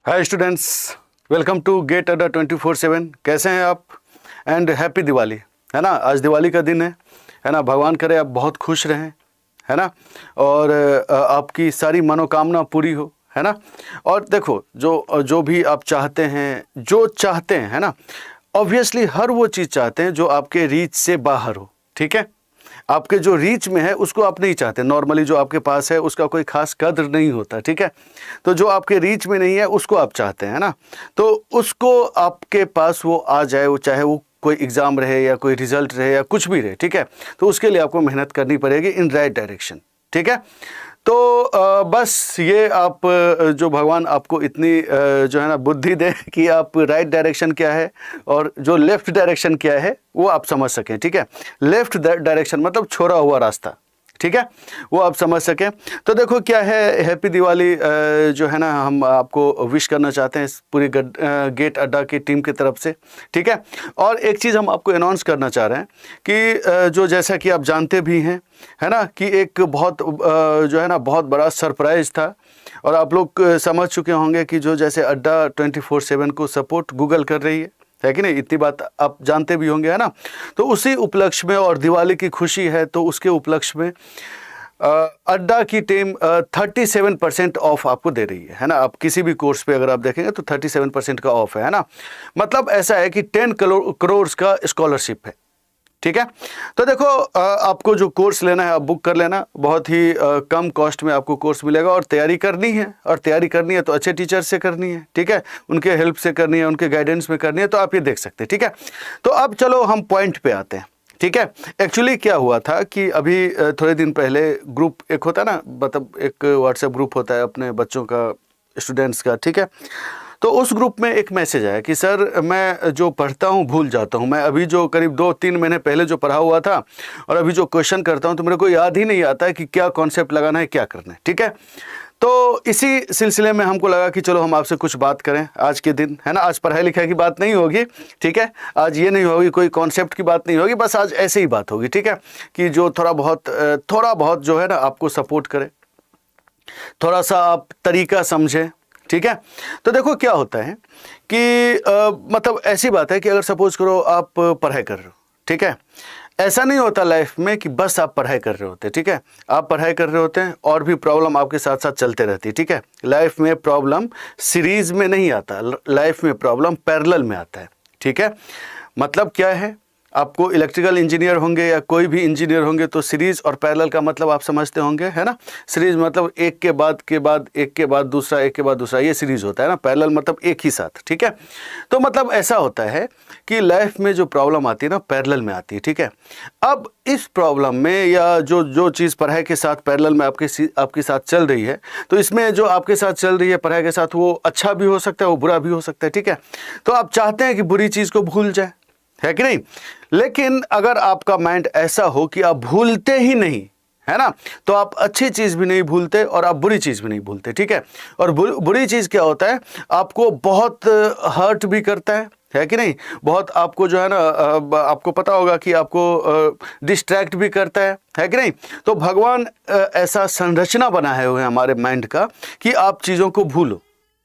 Hi students, welcome to GATE Adda 24/7। कैसे हैं आप? And happy Diwali. है ना, आज दिवाली का दिन है ना। भगवान करे आप बहुत खुश रहें, है ना, और आपकी सारी मनोकामना पूरी हो, है ना। और देखो, जो भी आप चाहते हैं, जो चाहते हैं, है ना, ऑब्वियसली हर वो चीज़ चाहते हैं जो आपके रीच से बाहर हो। ठीक है, आपके जो रीच में है उसको आप नहीं चाहते। नॉर्मली जो आपके पास है उसका कोई खास कद्र नहीं होता। ठीक है, तो जो आपके रीच में नहीं है उसको आप चाहते हैं ना, तो उसको आपके पास वो आ जाए, वो चाहे वो कोई एग्ज़ाम रहे या कोई रिजल्ट रहे या कुछ भी रहे। ठीक है, तो उसके लिए आपको मेहनत करनी पड़ेगी इन राइट डायरेक्शन। ठीक है, तो बस ये आप जो भगवान आपको इतनी जो है ना बुद्धि दे कि आप राइट डायरेक्शन क्या है और जो लेफ़्ट डायरेक्शन क्या है वो आप समझ सकें। ठीक है, लेफ़्ट डायरेक्शन मतलब छोड़ा हुआ रास्ता, ठीक है, वो आप समझ सकें। तो देखो क्या है, हैप्पी दिवाली जो है ना हम आपको विश करना चाहते हैं इस पूरी गेट अड्डा की टीम की तरफ से। ठीक है, और एक चीज़ हम आपको अनाउंस करना चाह रहे हैं कि जो जैसा कि आप जानते भी हैं, है ना, कि एक बहुत जो है ना बहुत बड़ा सरप्राइज़ था और आप लोग समझ चुके होंगे कि जो जैसे अड्डा 24/7 को सपोर्ट गूगल कर रही है कि नहीं, इतनी बात आप जानते भी होंगे, है ना। तो उसी उपलक्ष्य में और दिवाली की खुशी है तो उसके उपलक्ष्य में अड्डा की टीम 37% ऑफ आपको दे रही है ना। आप किसी भी कोर्स पे अगर आप देखेंगे तो 37% का ऑफ है ना। मतलब ऐसा है कि 10 करोड़ का स्कॉलरशिप है। ठीक है, तो देखो आपको जो कोर्स लेना है आप बुक कर लेना, बहुत ही कम कॉस्ट में आपको कोर्स मिलेगा। और तैयारी करनी है, और तैयारी करनी है तो अच्छे टीचर से करनी है। ठीक है, उनके हेल्प से करनी है, उनके गाइडेंस में करनी है, तो आप ये देख सकते हैं। ठीक है, तो अब चलो हम पॉइंट पे आते हैं। ठीक है, एक्चुअली क्या हुआ था कि अभी थोड़े दिन पहले ग्रुप एक होता है ना, मतलब एक व्हाट्सएप ग्रुप होता है अपने बच्चों का, स्टूडेंट्स का। ठीक है, तो उस ग्रुप में एक मैसेज आया कि सर मैं जो पढ़ता हूँ भूल जाता हूँ। मैं अभी जो करीब 2-3 महीने पहले जो पढ़ा हुआ था और अभी जो क्वेश्चन करता हूँ तो मेरे को याद ही नहीं आता है कि क्या कॉन्सेप्ट लगाना है, क्या करना है। ठीक है, तो इसी सिलसिले में हमको लगा कि चलो हम आपसे कुछ बात करें आज के दिन, है ना। आज पढ़ाई लिखाई की बात नहीं होगी, ठीक है, आज ये नहीं होगी, कोई कॉन्सेप्ट की बात नहीं होगी, बस आज ऐसे ही बात होगी। ठीक है, कि जो थोड़ा बहुत जो है ना आपको सपोर्ट करे, थोड़ा सा आप तरीका समझें। ठीक है, तो देखो क्या होता है कि मतलब ऐसी बात है कि अगर सपोज करो आप पढ़ाई कर रहे हो, ठीक है, ऐसा नहीं होता लाइफ में कि बस आप पढ़ाई कर रहे होते। ठीक है, आप पढ़ाई कर रहे होते हैं और भी प्रॉब्लम आपके साथ साथ चलते रहती है। ठीक है, लाइफ में प्रॉब्लम सीरीज में नहीं आता, लाइफ में प्रॉब्लम पैरेलल में आता है। ठीक है, मतलब क्या है, आपको इलेक्ट्रिकल इंजीनियर होंगे या कोई भी इंजीनियर होंगे तो सीरीज और पैरेलल का मतलब आप समझते होंगे, है ना। सीरीज मतलब एक के बाद एक के बाद दूसरा, एक के बाद दूसरा, ये सीरीज होता है ना। पैरेलल मतलब एक ही साथ। ठीक है, तो मतलब ऐसा होता है कि लाइफ में जो प्रॉब्लम आती है ना पैरेलल में आती है। ठीक है, अब इस प्रॉब्लम में या जो चीज़ पढ़ाई के साथ पैरेलल में आपके साथ चल रही है, तो इसमें जो आपके साथ चल रही है पढ़ाई के साथ, वो अच्छा भी हो सकता है, वो बुरा भी हो सकता है। ठीक है, तो आप चाहते हैं कि बुरी चीज़ को भूल जाए, है कि नहीं। लेकिन अगर आपका माइंड ऐसा हो कि आप भूलते ही नहीं, है ना, तो आप अच्छी चीज़ भी नहीं भूलते और आप बुरी चीज़ भी नहीं भूलते। ठीक है, और बुरी चीज़ क्या होता है, आपको बहुत हर्ट भी करता है कि नहीं, बहुत आपको जो है ना आपको पता होगा कि आपको डिस्ट्रैक्ट भी करता है कि नहीं। तो भगवान ऐसा संरचना बनाए हुए हैं हमारे माइंड का कि आप चीज़ों को भूलो।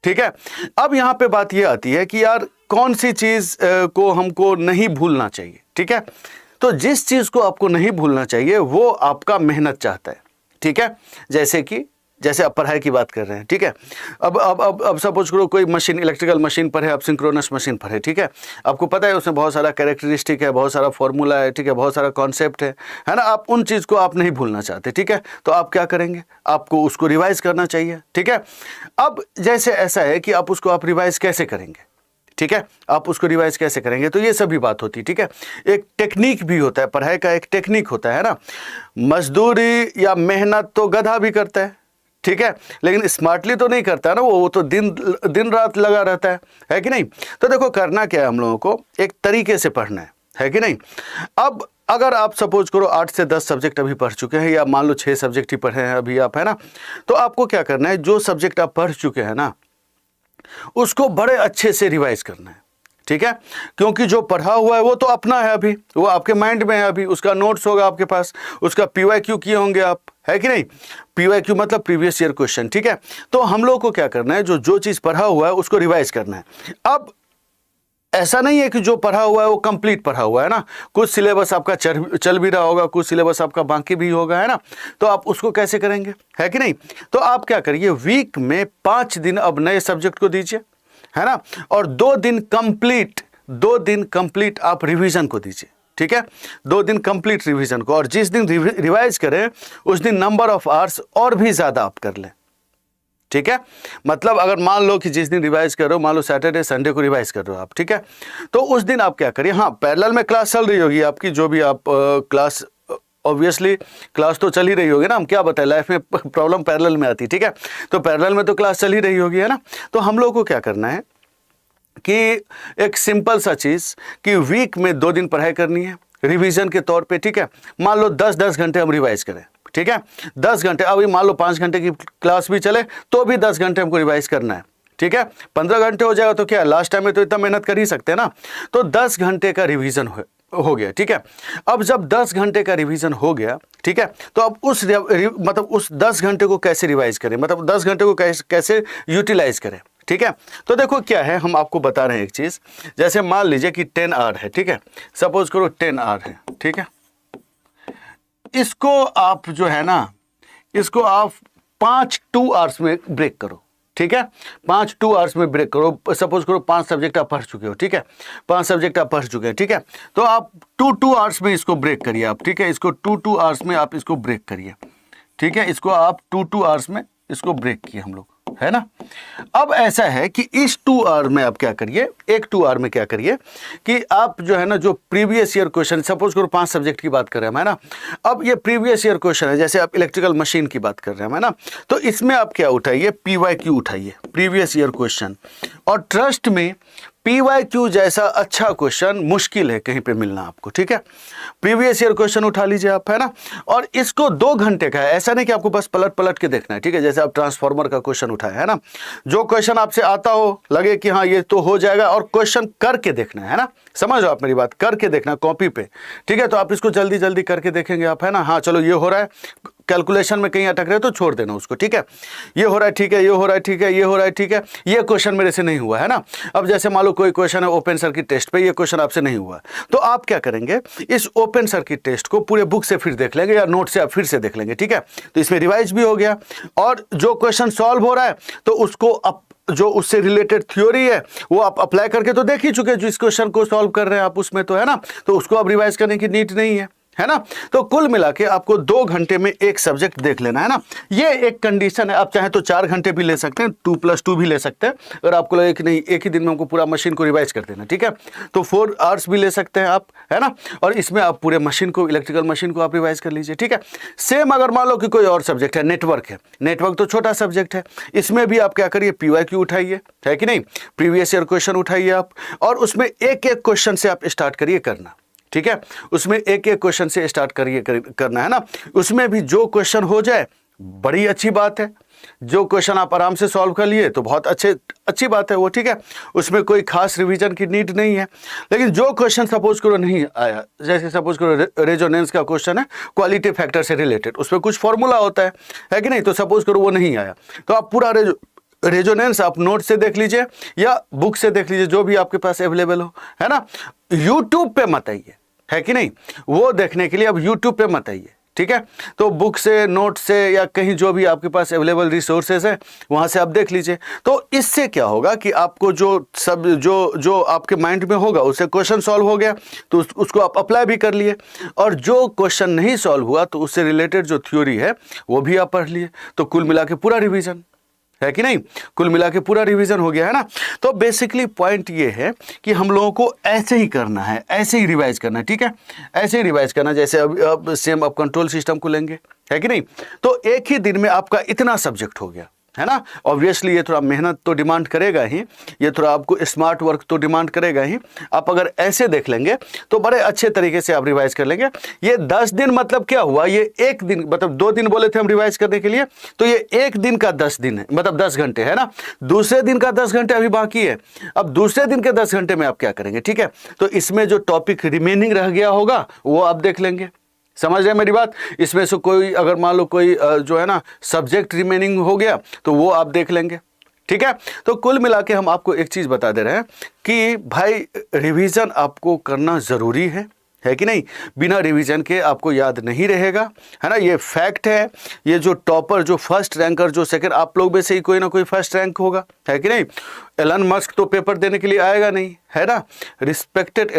ठीक है, अब यहाँ पे बात ये आती है कि यार कौन सी चीज़ को हमको नहीं भूलना चाहिए। ठीक है, तो जिस चीज़ को आपको नहीं भूलना चाहिए वो आपका मेहनत चाहता है। ठीक है, जैसे आप पढ़ाई की बात कर रहे हैं। ठीक है, अब सपोज करो कोई मशीन, इलेक्ट्रिकल मशीन पर है, आप सिंक्रोनस मशीन पर है। ठीक है, आपको पता है उसमें बहुत सारा कैरेक्टरिस्टिक है, बहुत सारा फॉर्मूला है। ठीक है, बहुत सारा कॉन्सेप्ट है ना। आप उन चीज़ को आप नहीं भूलना चाहते। ठीक है, तो आप क्या करेंगे, आपको उसको रिवाइज करना चाहिए। ठीक है, अब जैसे ऐसा है कि आप उसको रिवाइज कैसे करेंगे। ठीक है, आप उसको रिवाइज कैसे करेंगे, तो ये सभी बात होती है। ठीक है, एक टेक्निक भी होता है, पढ़ाई का एक टेक्निक होता है ना। मजदूरी या मेहनत तो गधा भी करता है, ठीक है, लेकिन स्मार्टली तो नहीं करता ना, वो तो दिन रात लगा रहता है कि नहीं। तो देखो करना क्या है, हम लोगों को एक तरीके से पढ़ना है कि नहीं। अब अगर आप सपोज करो 8 से 10 सब्जेक्ट अभी पढ़ चुके हैं, या मान लो 6 सब्जेक्ट ही पढ़े हैं अभी आप, है ना, तो आपको क्या करना है, जो सब्जेक्ट आप पढ़ चुके हैं ना उसको बड़े अच्छे से रिवाइज करना है। ठीक है, क्योंकि जो पढ़ा हुआ है वो तो अपना है, अभी वो आपके माइंड में है, अभी उसका नोट्स होगा आपके पास, उसका PYQ किए होंगे आप, है कि नहीं। PYQ मतलब प्रीवियस ईयर क्वेश्चन, ठीक है। तो हम लोग को क्या करना है, जो चीज़ पढ़ा हुआ है उसको रिवाइज करना है। अब ऐसा नहीं है कि जो पढ़ा हुआ है वो कंप्लीट पढ़ा हुआ है ना, कुछ सिलेबस आपका चल भी रहा होगा, कुछ सिलेबस आपका बाकी भी होगा, है ना। तो आप उसको कैसे करेंगे, है कि नहीं। तो आप क्या करिए, वीक में 5 दिन अब नए सब्जेक्ट को दीजिए, है ना, और 2 दिन कंप्लीट आप रिवीजन को दीजिए, ठीक है। 2 दिन कंप्लीट रिवीजन को, और जिस दिन रिवाइज करें उस दिन नंबर ऑफ आवर्स और भी ज़्यादा आप कर लें, ठीक है। मतलब अगर मान लो कि जिस दिन रिवाइज कर रहे हो, मान लो सैटरडे संडे को रिवाइज कर रहे हो आप, ठीक है, तो उस दिन आप क्या करिए, हाँ पैरेलल में क्लास चल रही होगी आपकी, जो भी आप क्लास, ऑब्वियसली क्लास तो चल ही रही होगी ना, हम क्या बताएं, लाइफ में प्रॉब्लम पैरेलल में आती है, ठीक है। तो पैरेलल में तो क्लास चल ही रही होगी, है ना। तो हम लोग को क्या करना है कि एक सिंपल सा चीज़ कि वीक में 2 दिन पढ़ाई करनी है रिवीजन के तौर पे, ठीक है। मान लो 10-10 घंटे हम रिवाइज करें, ठीक है, 10 घंटे। अभी मान लो 5 घंटे की क्लास भी चले तो भी 10 घंटे हमको रिवाइज करना है, ठीक है। 15 घंटे हो जाएगा तो क्या, लास्ट टाइम में तो इतना मेहनत कर ही सकते हैं ना। तो 10 घंटे का रिवीजन हो गया, ठीक है। अब जब 10 घंटे का रिवीजन हो गया, ठीक है, तो अब उस 10 घंटे को कैसे रिवाइज करें, मतलब 10 घंटे को कैसे यूटिलाइज करें, ठीक है। तो देखो क्या है, हम आपको बता रहे हैं एक चीज़, जैसे मान लीजिए कि 10 आवर है, ठीक है, सपोज करो 10 आवर है, ठीक है। इसको आप जो है ना, इसको आप 5 2 आवर्स में ब्रेक करो, ठीक है। 5 2 आवर्स में ब्रेक करो। सपोज करो 5 सब्जेक्ट आप पढ़ चुके हो, ठीक है, 5 सब्जेक्ट आप पढ़ चुके हैं, ठीक है। तो आप 2 आवर्स में इसको ब्रेक करिए आप, ठीक है। इसको 2 आवर्स में आप इसको ब्रेक करिए, ठीक है। इसको आप 2 आवर्स में इसको ब्रेक किए हम लोग, है ना। अब ऐसा है कि इस 2 आवर में आप क्या करिए, एक 2 आवर में क्या करिए कि आप जो है ना, जो प्रीवियस ईयर क्वेश्चन, सपोज करो 5 सब्जेक्ट की बात कर रहे हैं, है ना। अब ये प्रीवियस ईयर क्वेश्चन है, जैसे आप इलेक्ट्रिकल मशीन की बात कर रहे हैं, है ना। तो इसमें आप क्या उठाइए, PYQ उठाइए, प्रीवियस ईयर क्वेश्चन। और ट्रस्ट में PYQ जैसा अच्छा क्वेश्चन मुश्किल है कहीं पे मिलना आपको, ठीक है। प्रीवियस ईयर क्वेश्चन उठा लीजिए आप, है ना। और इसको 2 घंटे का है, ऐसा नहीं कि आपको बस पलट के देखना है, ठीक है। जैसे आप ट्रांसफार्मर का क्वेश्चन उठाए, है ना, जो क्वेश्चन आपसे आता हो, लगे कि हाँ ये तो हो जाएगा, और क्वेश्चन करके देखना है ना, समझ लो आप मेरी बात, करके देखना कॉपी पे, ठीक है। तो आप इसको जल्दी जल्दी करके देखेंगे आप, है ना। हाँ चलो ये हो रहा है, कैलकुलेशन में कहीं अटक रहे तो छोड़ देना उसको, ठीक है। ये हो रहा है, ठीक है, ये हो रहा है, ठीक है, ये हो रहा है, ठीक है, ये क्वेश्चन मेरे से नहीं हुआ, है ना। अब जैसे मान लो कोई क्वेश्चन है ओपन सर्किट टेस्ट पे, ये क्वेश्चन आपसे नहीं हुआ, तो आप क्या करेंगे, इस ओपन सर्किट टेस्ट को पूरे बुक से फिर देख लेंगे या नोट से आप फिर से देख लेंगे, ठीक है। तो इसमें रिवाइज भी हो गया, और जो क्वेश्चन सॉल्व हो रहा है तो उसको जो उससे रिलेटेड थ्योरी है वो आप अप्लाई करके तो देख ही चुके, जिस क्वेश्चन को सॉल्व कर रहे हैं आप उसमें, तो है ना। तो उसको अब रिवाइज करने की नीड नहीं है ना। तो कुल मिला के आपको 2 घंटे में एक सब्जेक्ट देख लेना, है ना। ये एक कंडीशन है, आप चाहे तो 4 घंटे भी ले सकते हैं, 2+2 भी ले सकते हैं, अगर आपको लगे कि नहीं एक ही दिन में हमको पूरा मशीन को रिवाइज कर देना, ठीक है, तो 4 आवर्स भी ले सकते हैं आप, है ना। और इसमें आप पूरे मशीन को, इलेक्ट्रिकल मशीन को आप रिवाइज कर लीजिए, ठीक है। सेम अगर मान लो कि कोई और सब्जेक्ट है, नेटवर्क है, नेटवर्क तो छोटा सब्जेक्ट है, इसमें भी आप क्या करिए, PYQ उठाइए, है कि नहीं, प्रीवियस ईयर क्वेश्चन उठाइए आप, और उसमें एक क्वेश्चन से आप स्टार्ट करिए करना, ठीक है। उसमें एक क्वेश्चन से स्टार्ट करिए करना, है ना। उसमें भी जो क्वेश्चन हो जाए बड़ी अच्छी बात है, जो क्वेश्चन आप आराम से सॉल्व कर लिए तो बहुत अच्छी बात है वो, ठीक है। उसमें कोई खास रिवीजन की नीड नहीं है। लेकिन जो क्वेश्चन सपोज करो नहीं आया, जैसे सपोज करो रेजोनेंस का क्वेश्चन है, क्वालिटी फैक्टर से रिलेटेड, उसमें कुछ फॉर्मूला होता है कि नहीं, तो सपोज करो वो नहीं आया, तो आप पूरा रेजोनेंस आप नोट से देख लीजिए या बुक से देख लीजिए, जो भी आपके पास अवेलेबल हो, है ना। यूट्यूब पे मत आइए, है कि नहीं, वो देखने के लिए अब यूट्यूब पे मत आइए, ठीक है। तो बुक से, नोट से, या कहीं जो भी आपके पास अवेलेबल रिसोर्सेज है वहाँ से आप देख लीजिए। तो इससे क्या होगा कि आपको जो आपके माइंड में होगा उससे क्वेश्चन सॉल्व हो गया, तो उसको आप अप्लाई भी कर लिए, और जो क्वेश्चन नहीं सॉल्व हुआ तो उससे रिलेटेड जो थ्योरी है वो भी आप पढ़ लिए। तो कुल मिला के पूरा रिविजन, है कि नहीं, कुल मिला के पूरा रिवीजन हो गया, है ना। तो बेसिकली पॉइंट ये है कि हम लोगों को ऐसे ही करना है, ऐसे ही रिवाइज करना है, ठीक है, ऐसे ही रिवाइज करना। जैसे अब सेम आप कंट्रोल सिस्टम को लेंगे, है कि नहीं, तो एक ही दिन में आपका इतना सब्जेक्ट हो गया, है ना। ऑब्वियसली ये थोड़ा मेहनत तो डिमांड करेगा ही, ये थोड़ा आपको स्मार्ट वर्क तो डिमांड करेगा ही। आप अगर ऐसे देख लेंगे तो बड़े अच्छे तरीके से आप रिवाइज कर लेंगे। ये 10 दिन मतलब क्या हुआ, ये एक दिन मतलब 2 दिन बोले थे हम रिवाइज करने के लिए, तो ये एक दिन का 10 दिन है, मतलब 10 घंटे है ना। दूसरे दिन का 10 घंटे अभी बाकी है। अब दूसरे दिन के 10 घंटे में आप क्या करेंगे, ठीक है। तो इसमें जो टॉपिक रिमेनिंग रह गया होगा वो आप देख लेंगे। समझ रहे हैं मेरी बात। इसमें से कोई अगर मान लो कोई जो है ना सब्जेक्ट रिमेनिंग हो गया तो वो आप देख लेंगे, ठीक है। तो कुल मिला के हम आपको एक चीज बता दे रहे हैं कि भाई रिवीजन आपको करना जरूरी है कि नहीं। बिना रिवीजन के आपको याद नहीं रहेगा, है ना। ये फैक्ट है। ये जो टॉपर, जो फर्स्ट रैंकर, जो सेकंड, आप लोग में से ही कोई ना कोई फर्स्ट रैंक होगा, है कि नहीं। एलन मस्क तो पेपर देने के लिए आएगा नहीं, है ना। रिस्पेक्टेड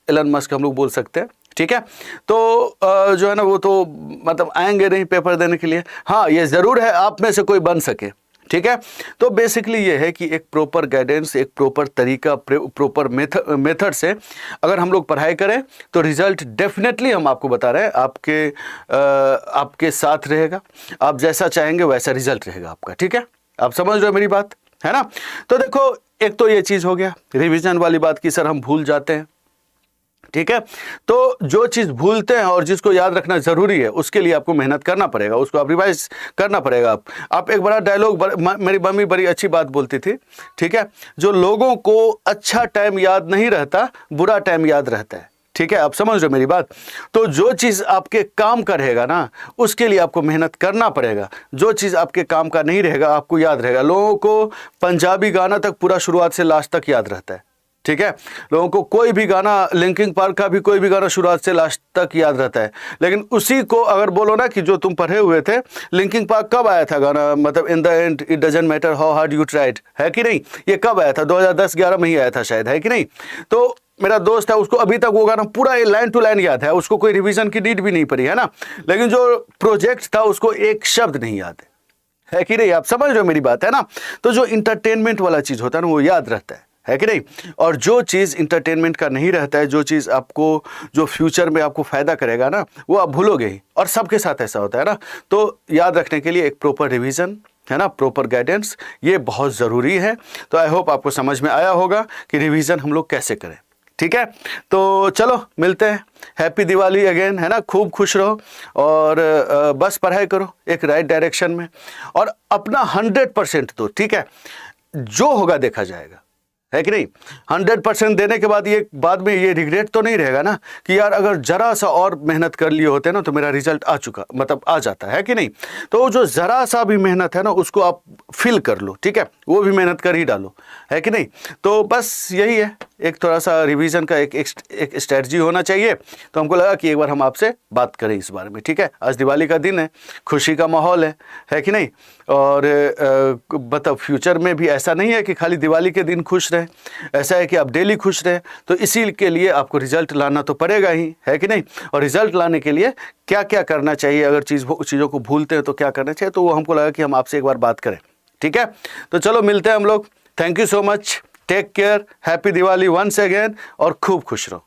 एलन मस्क हम लोग बोल सकते हैं, ठीक है। तो जो है ना वो तो मतलब आएंगे नहीं पेपर देने के लिए। हाँ, ये ज़रूर है आप में से कोई बन सके, ठीक है। तो बेसिकली ये है कि एक प्रॉपर गाइडेंस, एक प्रॉपर तरीका, प्रॉपर मेथड से अगर हम लोग पढ़ाई करें तो रिजल्ट डेफिनेटली हम आपको बता रहे हैं आपके साथ रहेगा। आप जैसा चाहेंगे वैसा रिजल्ट रहेगा आपका, ठीक है। आप समझ रहे हो मेरी बात, है ना। तो देखो, एक तो ये चीज़ हो गया रिविजन वाली बात की सर हम भूल जाते हैं, ठीक है। तो जो चीज़ भूलते हैं और जिसको याद रखना जरूरी है उसके लिए आपको मेहनत करना पड़ेगा, उसको आप रिवाइज करना पड़ेगा। आप एक बड़ा डायलॉग, मेरी मम्मी बड़ी अच्छी बात बोलती थी, ठीक है। जो लोगों को अच्छा टाइम याद नहीं रहता, बुरा टाइम याद रहता है, ठीक है। आप समझ रहे हो मेरी बात। तो जो चीज़ आपके काम का रहेगा ना उसके लिए आपको मेहनत करना पड़ेगा। जो चीज़ आपके काम का नहीं रहेगा आपको याद रहेगा। लोगों को पंजाबी गाना तक पूरा शुरुआत से लास्ट तक याद रहता है, ठीक है। लोगों को कोई भी गाना, लिंकिंग पार्क का भी कोई भी गाना शुरुआत से लास्ट तक याद रहता है। लेकिन उसी को अगर बोलो ना कि जो तुम पढ़े हुए थे, लिंकिंग पार्क कब आया था गाना, मतलब in the end it doesn't matter how hard you tried, है कि नहीं। ये कब आया था, 2010-11 में ही आया था शायद, है कि नहीं। तो मेरा दोस्त है, उसको अभी तक वो गाना पूरा लाइन टू लाइन याद है, उसको कोई रिवीजन की नीड भी नहीं पड़ी, है ना। लेकिन जो प्रोजेक्ट था उसको एक शब्द नहीं याद है कि नहीं। आप समझ रहे हो मेरी बात, है ना। तो जो इंटरटेनमेंट वाला चीज़ होता है ना वो याद रहता है कि नहीं। और जो चीज़ इंटरटेनमेंट का नहीं रहता है, जो चीज़ आपको, जो फ्यूचर में आपको फ़ायदा करेगा ना, वो आप भूलोगे ही। और सबके साथ ऐसा होता है ना। तो याद रखने के लिए एक प्रॉपर रिवीजन, है ना, प्रॉपर गाइडेंस, ये बहुत ज़रूरी है। तो आई होप आपको समझ में आया होगा कि रिवीजन हम लोग कैसे करें, ठीक है। तो चलो मिलते हैं। हैप्पी दिवाली अगेन, है ना। खूब खुश रहो और बस पढ़ाई करो एक राइट डायरेक्शन में और अपना 100% दो, ठीक है। जो होगा देखा जाएगा, है कि नहीं। 100% देने के बाद ये बाद में ये रिग्रेट तो नहीं रहेगा ना कि यार अगर जरा सा और मेहनत कर लिए होते ना तो मेरा रिजल्ट आ चुका, मतलब आ जाता है कि नहीं। तो जो जरा सा भी मेहनत है ना उसको आप फिल कर लो, ठीक है। वो भी मेहनत कर ही डालो, है कि नहीं। तो बस यही है, एक थोड़ा सा रिवीजन का एक स्ट्रेटजी होना चाहिए। तो हमको लगा कि एक बार हम आपसे बात करें इस बारे में, ठीक है। आज दिवाली का दिन है, खुशी का माहौल है कि नहीं। और मतलब फ्यूचर में भी ऐसा नहीं है कि खाली दिवाली के दिन खुश रहें, ऐसा है कि आप डेली खुश रहें। तो इसी के लिए आपको रिजल्ट लाना तो पड़ेगा ही, है कि नहीं। और रिजल्ट लाने के लिए क्या क्या करना चाहिए, अगर चीज़ों को भूलते हैं तो क्या करना चाहिए, तो वो हमको लगा कि हम आपसे एक बार बात करें, ठीक है। तो चलो मिलते हैं हम लोग। Thank you so much, take care, happy Diwali once again और खूब खुश रहो।